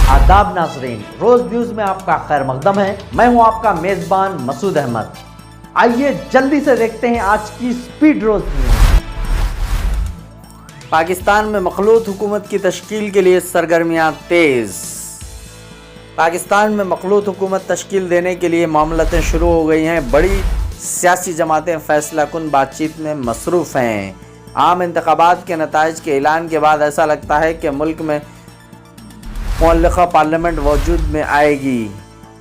आदाब नाज़रीन, रोज न्यूज में आपका खैर मकदम है। मैं हूं आपका मेजबान मसूद अहमद। आइए जल्दी से देखते हैं आज की स्पीड रोज न्यूज। पाकिस्तान में मखलूत हुकूमत की तश्कील के लिए सरगर्मियां तेज। पाकिस्तान में मखलूत हुकूमत तश्कील देने के लिए मामलतें शुरू हो गई हैं। बड़ी सियासी जमातें फैसला कुन बातचीत में मसरूफ़ हैं। आम इंतखाबात के नताइज के ऐलान के बाद ऐसा लगता है कि मुल्क में मुअल्लिक़ा पार्लियामेंट वजूद में आएगी।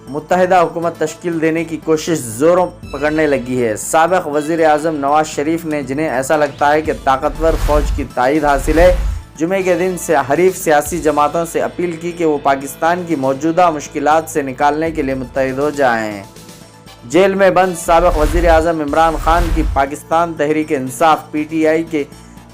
मुत्तहिदा हुकूमत तश्कील देने की कोशिश ज़ोरों पकड़ने लगी है। साबिक़ वज़ीर आज़म नवाज शरीफ ने, जिन्हें ऐसा लगता है कि ताकतवर फ़ौज की तायीद हासिल है, जुमे के दिन से हरीफ सियासी जमातों से अपील की कि वो पाकिस्तान की मौजूदा मुश्किलात से निकालने के लिए मुत्तहिद हो जाएँ। जेल में बंद साबिक़ वज़ीर आज़म इमरान खान की पाकिस्तान तहरीक इंसाफ PTI के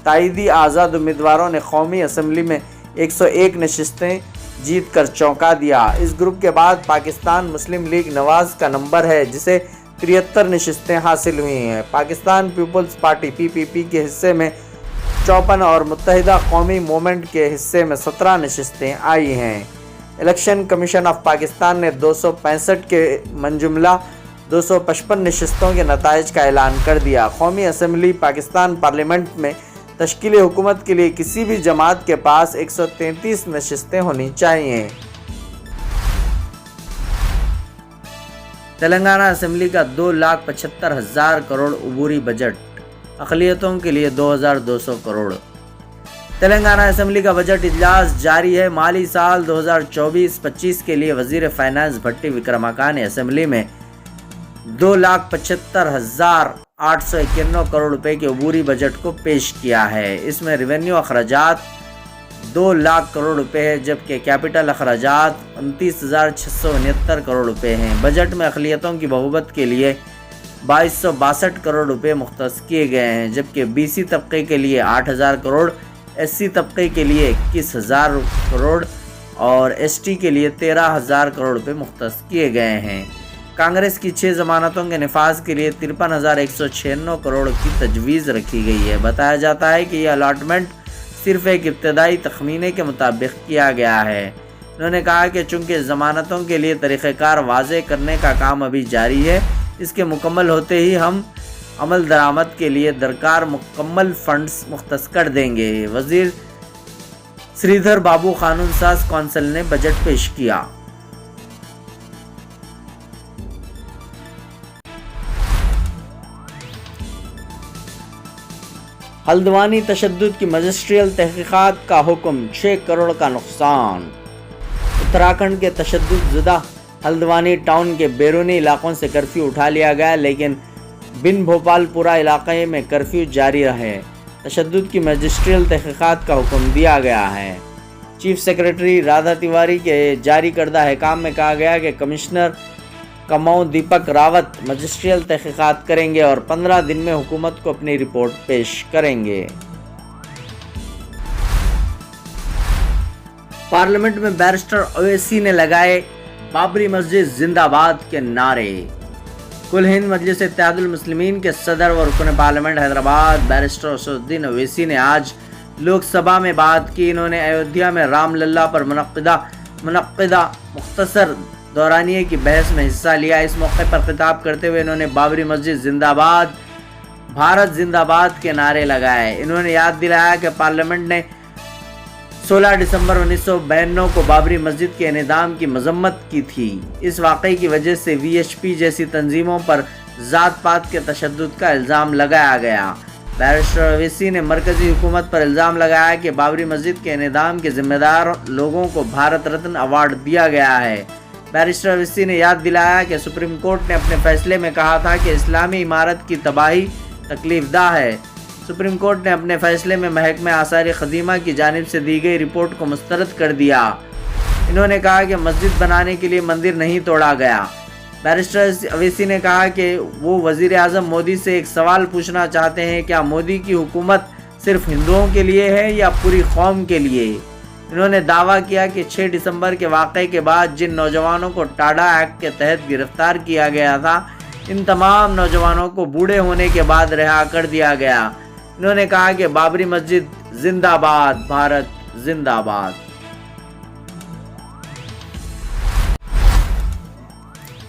तायीदी आज़ाद उम्मीदवारों ने कौमी असम्बली में 101 नशिस्तें जीत कर चौंका दिया। इस ग्रुप के बाद पाकिस्तान मुस्लिम लीग नवाज का नंबर है, जिसे 73 नशिस्तें हासिल हुई हैं। पाकिस्तान पीपल्स पार्टी PPP के हिस्से में 54 और मुत्तहिदा कौमी मूवमेंट के हिस्से में 17 नशिस्तें आई हैं। इलेक्शन कमीशन ऑफ पाकिस्तान ने 265 के मंजुमला 255 नशिस्तों के नताइज का ऐलान कर दिया। कौमी असम्बली पाकिस्तान पार्लियामेंट में तश्कील हुकूमत के लिए किसी भी जमात के पास 133 नशिस्तें होनी चाहिए। तेलंगाना असम्बली का 2,75,000 करोड़ अबूरी बजट, अक़लियतों के लिए 2,200 करोड़। तेलंगाना असम्बली का बजट इजलास जारी है। माली साल 2024-25 के लिए वज़ीर फ़ाइनेंस भट्टी विक्रमाका ने असम्बली में 2,75,891 करोड़ रुपए के अबूरी बजट को पेश किया है। इसमें रेवेन्यू अखराजात 2 लाख करोड़ रुपए है, जबकि कैपिटल अखराजात 29,669 करोड़ रुपए हैं। बजट में अक़लियतों की बहुमत के लिए 2,262 करोड़ रुपए मुख्तस किए गए हैं, जबकि BC तबके के लिए 8,000 करोड़, SC तबके के लिए 21,000 करोड़ और ST के लिए 13,000 करोड़ रुपए मुख्तस किए गए हैं। कांग्रेस की 6 ज़मानतों के निफाज के लिए 53,196 करोड़ की तजवीज़ रखी गई है। बताया जाता है कि यह अलाटमेंट सिर्फ एक इब्तदाई तखमीने के मुताबिक किया गया है। उन्होंने कहा कि चूँकि ज़मानतों के लिए तरीक़ेकार वाज़े करने का काम अभी जारी है, इसके मुकम्मल होते ही हम अमल दरामद के लिए दरकार मुकम्मल फ़ंड्स मुख्तस कर देंगे। वज़ीर श्रीधर बाबू कानून साज कौंसिल ने बजट पेश किया। हल्द्वानी तशद्दुद की मजिस्ट्रियल तहक़ीक़ात का हुक्म, 6 करोड़ का नुकसान। उत्तराखंड के तशद्दुद ज़दा हल्द्वानी टाउन के बैरूनी इलाकों से कर्फ्यू उठा लिया गया, लेकिन बिन भोपालपुरा इलाके में कर्फ्यू जारी रहे। तशद्दुद की मजिस्ट्रियल तहक़ीक़ात का हुक्म दिया गया है। चीफ सेक्रेटरी राधा तिवारी के जारी करदा अहकाम में कहा गया कि कमिश्नर कमाऊं दीपक रावत मजिस्ट्रियल तहक़ीक़ात करेंगे और 15 दिन में हुकूमत को अपनी रिपोर्ट पेश करेंगे। पार्लियामेंट में बैरिस्टर ओवैसी ने लगाए बाबरी मस्जिद जिंदाबाद के नारे। कुल हिंद मजलिस इत्तेहादुल मुस्लिमीन के सदर व रुकन पार्लियामेंट हैदराबाद बैरिस्टर असदुद्दीन ओवैसी ने आज लोकसभा में बात की। इन्होंने अयोध्या में रामलला पर मुनक्किदा मुख्तसर दौरानिए की बहस में हिस्सा लिया। इस मौके पर खिताब करते हुए इन्होंने बाबरी मस्जिद जिंदाबाद, भारत जिंदाबाद के नारे लगाए। इन्होंने याद दिलाया कि पार्लियामेंट ने 16 दिसंबर 1992 को बाबरी मस्जिद के इनेदाम की मजम्मत की थी। इस वाक़े की वजह से VHP जैसी तंजीमों पर ज़ात पात के तशद्दुद का इल्ज़ाम लगाया गया। बैरिस्टर ओवैसी ने मरकज़ी हुकूमत पर इल्ज़ाम लगाया कि बाबरी मस्जिद के इनेदाम के ज़िम्मेदार लोगों को भारत रत्न अवार्ड दिया गया है। बैरिस्टर ओवैसी ने याद दिलाया कि सुप्रीम कोर्ट ने अपने फैसले में कहा था कि इस्लामी इमारत की तबाही तकलीफदा है। सुप्रीम कोर्ट ने अपने फैसले में महकमे आसार क़दीमा की जानिब से दी गई रिपोर्ट को मुस्तरद कर दिया। इन्होंने कहा कि मस्जिद बनाने के लिए मंदिर नहीं तोड़ा गया। बैरिस्टर ओवैसी ने कहा कि वो वज़ीर आज़म मोदी से एक सवाल पूछना चाहते हैं, क्या मोदी की हुकूमत सिर्फ हिंदुओं के लिए है या पूरी कौम के लिए। इन्होंने दावा किया कि 6 दिसंबर के वाक़े के बाद जिन नौजवानों को टाडा एक्ट के तहत गिरफ्तार किया गया था, इन तमाम नौजवानों को बूढ़े होने के बाद रिहा कर दिया गया। इन्होंने कहा कि बाबरी मस्जिद जिंदाबाद, भारत जिंदाबाद।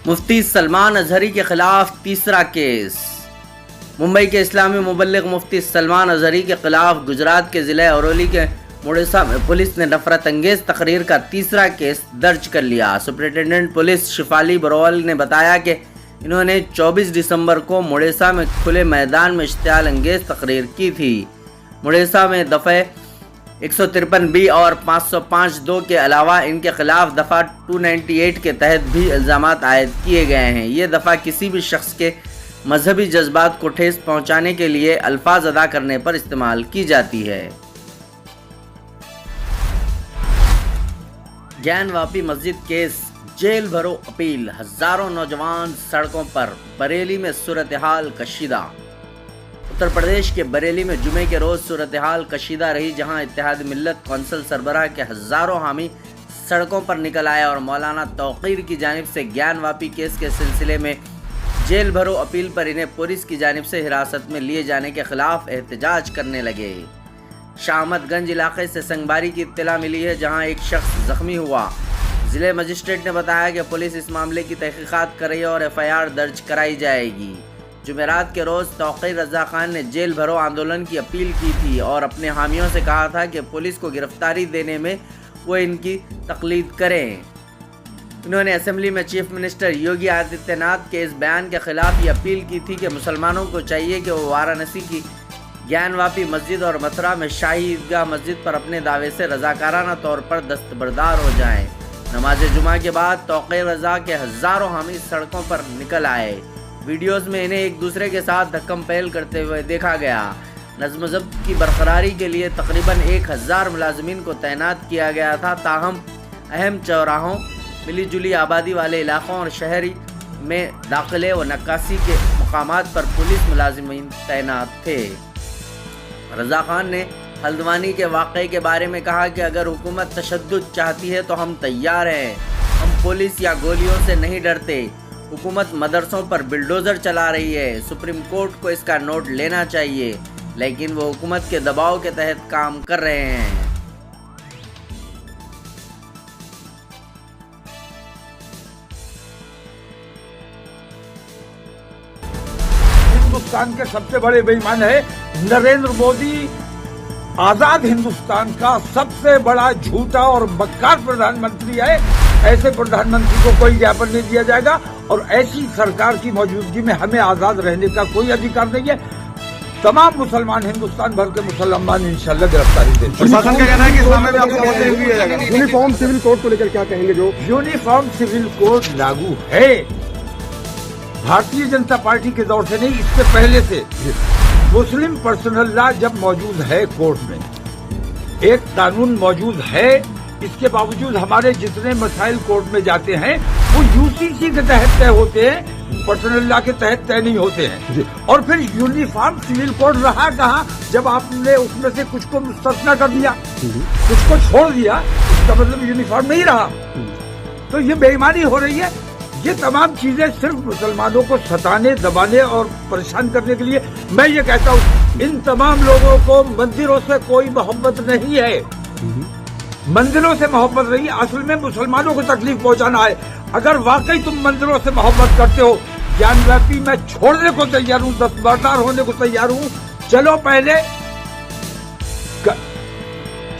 مفتی سلمان اظہری کے خلاف تیسرا کیس۔ ممبئی کے اسلامی مبلغ مفتی سلمان اظہری کے خلاف گجرات کے ضلع اورولی کے موڑیسا میں پولیس نے نفرت انگیز تقریر کا تیسرا کیس درج کر لیا۔ سپرنٹینڈنٹ پولیس شفالی بروال نے بتایا کہ انہوں نے 24 دسمبر کو موڑیسا میں کھلے میدان میں اشتعال انگیز تقریر کی تھی۔ موڑیسا میں دفعہ 153B اور 505(2) کے علاوہ ان کے خلاف دفعہ 298 کے تحت بھی الزامات عائد کیے گئے ہیں۔ یہ دفعہ کسی بھی شخص کے مذہبی جذبات کو ٹھیس پہنچانے کے لیے الفاظ ادا کرنے پر استعمال کی جاتی ہے۔ گیان واپی مسجد کیس جیل بھرو اپیل، ہزاروں نوجوان سڑکوں پر، بریلی میں صورتحال کشیدہ۔ اتر پردیش کے بریلی میں جمعے کے روز صورتحال کشیدہ رہی، جہاں اتحاد ملت کونسل سربراہ کے ہزاروں حامی سڑکوں پر نکل آئے اور مولانا توقیر کی جانب سے گیان واپی کیس کے سلسلے میں جیل بھرو اپیل پر انہیں پولیس کی جانب سے حراست میں لیے جانے کے خلاف احتجاج کرنے لگے۔ شاہمت گنج علاقے سے سنگباری کی اطلاع ملی ہے، جہاں ایک شخص زخمی ہوا۔ ضلع مجسٹریٹ نے بتایا کہ پولیس اس معاملے کی تحقیقات کر رہی ہے اور FIR درج کرائی جائے گی۔ جمعرات کے روز توقیر رضا خان نے جیل بھرو آندولن کی اپیل کی تھی اور اپنے حامیوں سے کہا تھا کہ پولیس کو گرفتاری دینے میں وہ ان کی تقلید کریں۔ انہوں نے اسمبلی میں چیف منسٹر یوگی آدتیہ ناتھ کے اس بیان کے خلاف یہ اپیل کی تھی کہ مسلمانوں کو چاہیے کہ وہ وارانسی کی گیان واپی مسجد اور متھرا میں شاہی عیدگاہ مسجد پر اپنے دعوے سے رضاکارانہ طور پر دستبردار ہو جائیں۔ نماز جمعہ کے بعد توقیر رضا کے ہزاروں حامی سڑکوں پر نکل آئے۔ ویڈیوز میں انہیں ایک دوسرے کے ساتھ دھکم پہل کرتے ہوئے دیکھا گیا۔ نظم و ضبط کی برقراری کے لیے تقریباً 1000 ملازمین کو تعینات کیا گیا تھا، تاہم اہم چوراہوں، ملی جلی آبادی والے علاقوں اور شہری میں داخلے و نکاسی کے مقامات پر پولیس ملازمین تعینات تھے۔ رضا خان نے ہلدوانی کے واقعے کے بارے میں کہا کہ اگر حکومت تشدد چاہتی ہے تو ہم تیار ہیں، ہم پولیس یا گولیوں سے نہیں ڈرتے۔ حکومت مدرسوں پر بلڈوزر چلا رہی ہے، سپریم کورٹ کو اس کا نوٹ لینا چاہیے، لیکن وہ حکومت کے دباؤ کے تحت کام کر رہے ہیں۔ ہندوستان کے سب سے بڑے بے ایمان ہے نریندر مودی، آزاد ہندوستان کا سب سے بڑا جھوٹا اور بکار پردھان منتری ہے۔ ایسے پردھان منتری کو کوئی جاپن نہیں دیا جائے گا اور ایسی سرکار کی موجودگی میں ہمیں آزاد رہنے کا کوئی ادھیکار نہیں ہے۔ تمام مسلمان ہندوستان بھر کے مسلمان انشاءاللہ گرفتاری دیں گے۔ پرشاسن کا کہنا ہے کہ اسلام میں بھی آپ کو بہت ضروری ہے۔ یونیفارم سول کوڈ کو لے کر کیا کہیں گے؟ جو یونیفارم سول کوڈ لاگو ہے، بھارتیہ جنتا پارٹی کے دور سے نہیں، اس سے پہلے سے مسلم پرسنل لا جب موجود ہے کورٹ میں، ایک قانون موجود ہے، اس کے باوجود ہمارے جتنے مسائل کورٹ میں جاتے ہیں وہ UCC کے تحت طے ہوتے ہیں، پرسنل لا کے تحت طے نہیں ہوتے ہیں۔ اور پھر یونیفارم سول کوڈ رہا کہاں جب آپ نے اس میں سے کچھ کو مستثنا کر دیا، کچھ کو چھوڑ دیا، اس کا مطلب یونیفارم نہیں رہا۔ تو یہ بے ایمانی ہو رہی ہے۔ یہ تمام چیزیں صرف مسلمانوں کو ستانے، دبانے اور پریشان کرنے کے لیے۔ میں یہ کہتا ہوں ان تمام لوگوں کو مندروں سے کوئی محبت نہیں ہے، مندروں سے محبت نہیں، اصل میں مسلمانوں کو تکلیف پہنچانا ہے۔ اگر واقعی تم مندروں سے محبت کرتے ہو، گیان واپی میں چھوڑنے کو تیار ہوں، دستبردار ہونے کو تیار ہوں۔ چلو پہلے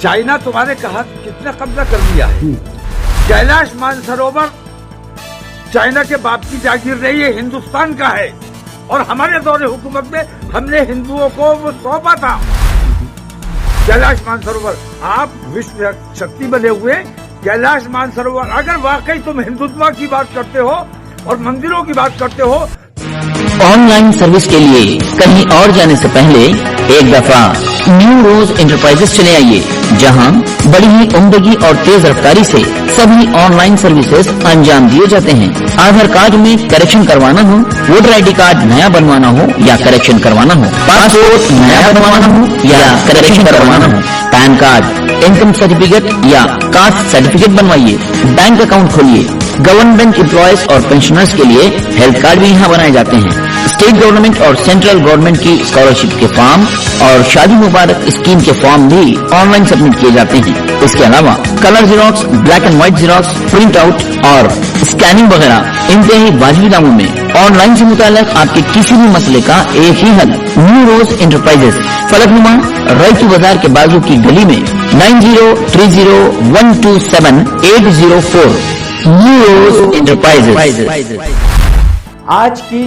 چائنا تمہارے کہاں کتنا قبضہ کر لیا ہے؟ کیلاش مانسروور چائنا کے باپ کی جاگیر رہی ہے، ہندوستان کا ہے، اور ہمارے دور حکومت میں ہم نے ہندوؤں کو وہ سونپا تھا کیلاش مانسروور۔ آپ وشو شکتی بنے ہوئے کیلاش مانسروور، اگر واقعی تم ہندوتوا کی بات کرتے ہو اور مندروں کی بات کرتے ہو۔ آن لائن سروس کے لیے کہیں اور جانے سے پہلے ایک دفعہ نیو روز انٹرپرائزز چلے آئیے، جہاں بڑی ہی عمدگی اور تیز رفتاری سے سبھی آن لائن سروسز انجام دیے جاتے ہیں۔ آدھار کارڈ میں کریکشن کروانا ہو، ووٹر ID کارڈ نیا بنوانا ہو یا کریکشن کروانا ہو، پاسپورٹ نیا بنوانا ہو یا کریکشن کروانا ہو، پین کارڈ، انکم سرٹیفکیٹ یا کاسٹ سرٹیفکیٹ بنوائیے، بینک اکاؤنٹ کھولیے۔ گورنمنٹ امپلائیز اور پینشنرز کے لیے ہیلتھ کارڈ بھی یہاں بنائے جاتے ہیں۔ स्टेट गवर्नमेंट और सेंट्रल गवर्नमेंट की स्कॉलरशिप के फॉर्म और शादी मुबारक स्कीम के फॉर्म भी ऑनलाइन सबमिट किए जाते हैं। इसके अलावा colour Xerox, black and white Xerox, print out और स्कैनिंग वगैरह इंतहाई वाजिबी दामों में ऑनलाइन से मुताल्लिक आपके किसी भी मसले का एक ही हल। न्यू रोज इंटरप्राइजेस, फलकनुमा रईतू बाजार के बाजू की गली में 9030127804। न्यू रोज इंटरप्राइजेस। आज की